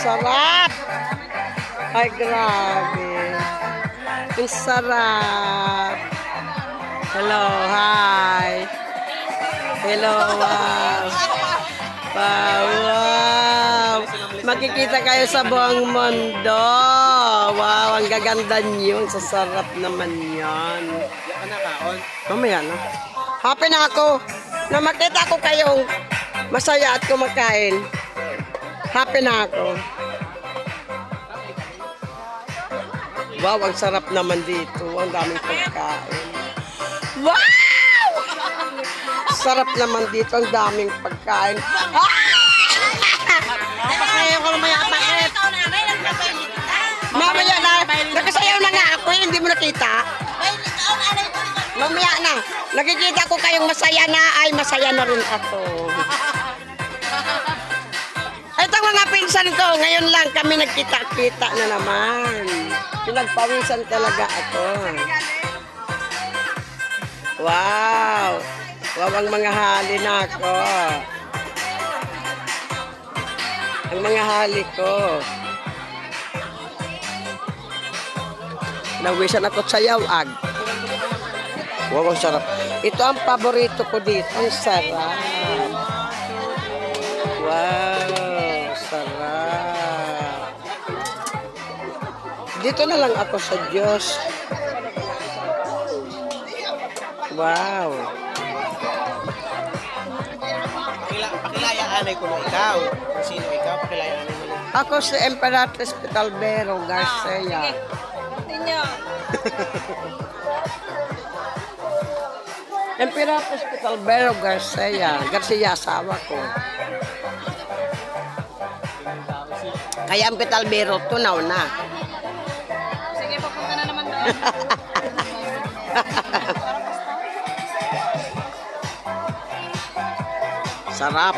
sarap. Ay, grabe. Ang sarap. Hello, hi. Hello, wow. Wow. Makikita kayo sa buong mundo. Wow, ang gaganda niyo. Ang sasarap naman yan. Mamaya na. Happy na ako na makita ko kayong masaya at kumakain. Happy na ako. Wow, ang sarap naman dito. Ang daming pagkain. Wow! Sarap naman dito. Ang daming pagkain. Pasayaw ko lumaya bakit? Mamaya na. Nakasayaw na nga ako. Hindi mo nakita. Mamaya na. Nakikita ko kayong masaya na. Ay, masaya na rin ako. Ito mga pinsan ko. Ngayon lang kami nagkita-kita na naman. Pinagpawisan talaga ako. Wow! Wow, ang mga hali na ako. Ang mga hali ko. Nawisan ako sa yawag. Wow, ang sarap. Ito ang paborito ko dito. Ang sarap. Wow, sarap. Dito na lang ako sa Diyos. Wow. Pakilayaan ko mo ikaw. Sino ikaw? Pakilayaan mo. Ako si Emperatriz Petalbero Garcia. Tinyo. Emperatriz Petalbero Garcia. Garcia, asawa ko. Kaya ang Petalbero, tunaw na. Sige, papunta na naman doon. Sarap.